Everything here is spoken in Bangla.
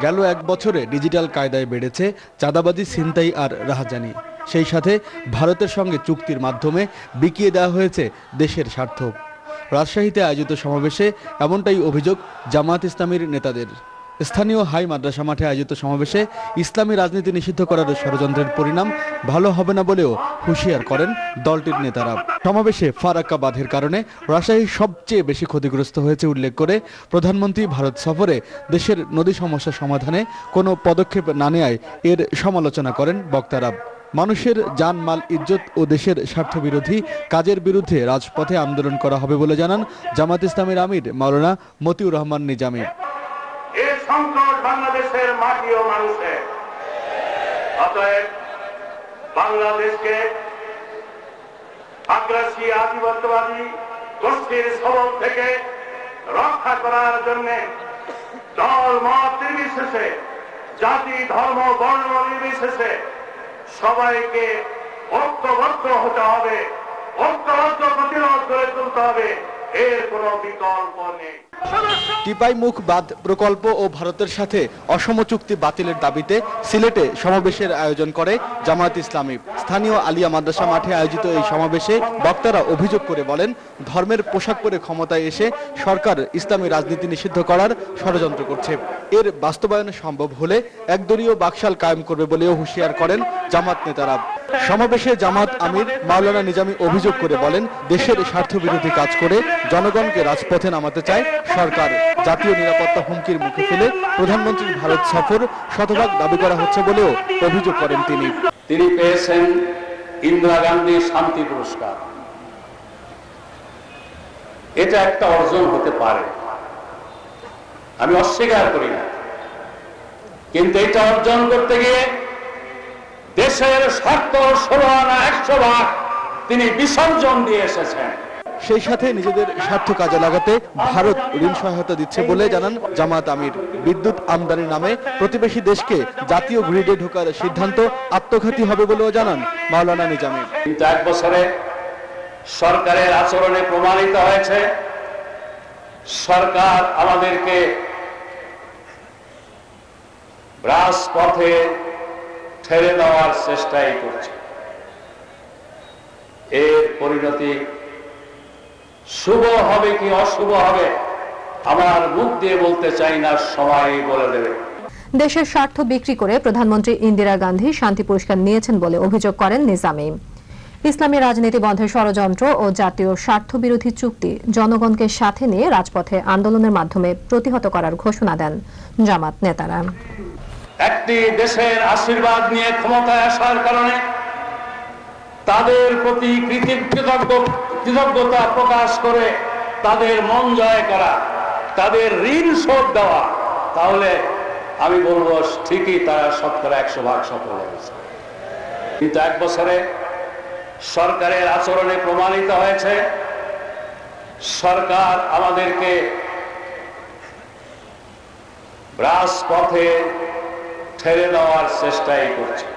গেল এক বছরে ডিজিটাল কায়দায় বেড়েছে চাঁদাবাজি, ছিনতাই আর রাহাজানি। সেই সাথে ভারতের সঙ্গে চুক্তির মাধ্যমে বিকিয়ে দেওয়া হয়েছে দেশের স্বার্থ। রাজশাহীতে আয়োজিত সমাবেশে এমনটাই অভিযোগ জামায়াত ইসলামীর নেতাদের। স্থানীয় হাই মাদ্রাসা মাঠে আয়োজিত সমাবেশে ইসলামী রাজনীতি নিষিদ্ধ করার ষড়যন্ত্রের পরিণাম ভালো হবে না বলেও হুঁশিয়ার করেন দলটির নেতারা। সমাবেশে ফারাক্কা বাঁধের কারণে রাজশাহী সবচেয়ে বেশি ক্ষতিগ্রস্ত হয়েছে উল্লেখ করে প্রধানমন্ত্রী ভারত সফরে দেশের নদী সমস্যা সমাধানে কোনো পদক্ষেপ না নেওয়ায় এর সমালোচনা করেন বক্তারা। মানুষের জানমাল, ইজ্জত ও দেশের স্বার্থবিরোধী কাজের বিরুদ্ধে রাজপথে আন্দোলন করা হবে বলে জানান জামায়াত ইসলামীর আমির মাওলানা মতিউর রহমান নিজামী। এই সংকট বাংলাদেশের মাটি ও মানুষের, অতএব বাংলাদেশকে আগ্রাসী আধিপত্যবাদী গোষ্ঠীর সবল থেকে রক্ষা করার জন্য দল মত নির্বিশেষে, জাতি ধর্ম বর্ণ নির্বিশেষে সবাইকে ঐক্যবদ্ধ হতে হবে, ঐক্যবদ্ধ প্রতিরোধ গড়ে তুলতে হবে। এর কোনো বিকল্প নেই। টিপাই মুখ বাঁধ প্রকল্প ও ভারতের সাথে অসম চুক্তি বাতিলের দাবিতে সিলেটে সমাবেশের আয়োজন করে জামায়াত ইসলামী। স্থানীয় আলিয়া মাদ্রাসা মাঠে আয়োজিত এই সমাবেশে বক্তারা অভিযোগ করে বলেন, ধর্মের পোশাক পরে ক্ষমতায় এসে সরকার ইসলামী রাজনীতি নিষিদ্ধ করার ষড়যন্ত্র করছে। এর বাস্তবায়ন সম্ভব হলে একদলীয় বাকশাল কায়েম করবে বলেও হুঁশিয়ার করেন জামাত নেতারা। সমাবেশে জামাত আমির মাওলানা নিজামী অভিযোগ করে বলেন, দেশের স্বার্থবিরোধী কাজ করে জনগণকে রাজপথে নামাতে চায় সরকার। জাতীয় নিরাপত্তা হুমকির মুখে ফেলে প্রধানমন্ত্রীর ভারত সফর শতভাগ দাবি করা হচ্ছে বলেও অভিযোগ করেন তিনি। তিনি পেয়েছেন ইন্দিরা গান্ধী শান্তি পুরস্কার। এটা একটা অর্জন হতে পারে, আমি অস্বীকার করি না, কিন্তু এটা অর্জন করতে গিয়ে দেশের স্বার্থ 16 আনা 100 ভাগ তিনি বিসর্জন দিয়ে এসেছেন। সেই সাথে নিজেদের স্বার্থ কাজে লাগাতে ভারত ঋণ সহায়তা দিচ্ছে বলে জানান জামায়াত আমির। বিদ্যুৎ আমদানির নামে প্রতিবেশী দেশকে জাতীয় গ্রিডে ঢোকার সিদ্ধান্ত আত্মঘাতী হবে বলেও জানান মাওলানা নিজামী। কিন্তু এক বছরে সরকারের আচরণে প্রমাণিত হয়েছে, সরকার আমাদেরকে রাজপথে ঠেলে দেওয়ার চেষ্টাই করছে। এর পরিণতি শুভ হবে কি অশুভ হবে আমার মুখ দিয়ে বলতে চাই না, সবাই বলে দেবে। দেশের স্বার্থ বিক্রি করে প্রধানমন্ত্রী ইন্দিরা গান্ধী শান্তি পুরস্কার নিয়েছেন বলে অভিযোগ করেন নিজামী। ইসলামী রাজনীতি বন্ধের ষড়যন্ত্র ও জাতীয় স্বার্থবিরোধী চুক্তি জনগণকে সাথে নিয়ে রাজপথে আন্দোলনের মাধ্যমে প্রতিহত করার ঘোষণা দেন জামাত নেতারা। একটি দেশের আশীর্বাদ নিয়ে ক্ষমতায় আসার কারণে তাদের প্রতি কৃতজ্ঞতা প্রকাশ করে তাদের মন জয় করা, তাদের ঋণ শোধ দেওয়া, তাহলে আমি বলবো ঠিকই তারা 100% সফল হয়েছে। কিন্তু এক বছরে সরকারের আচরণে প্রমাণিত হয়েছে, সরকার আমাদেরকে রাজপথে ঠেলে দেওয়ার চেষ্টাই করছে।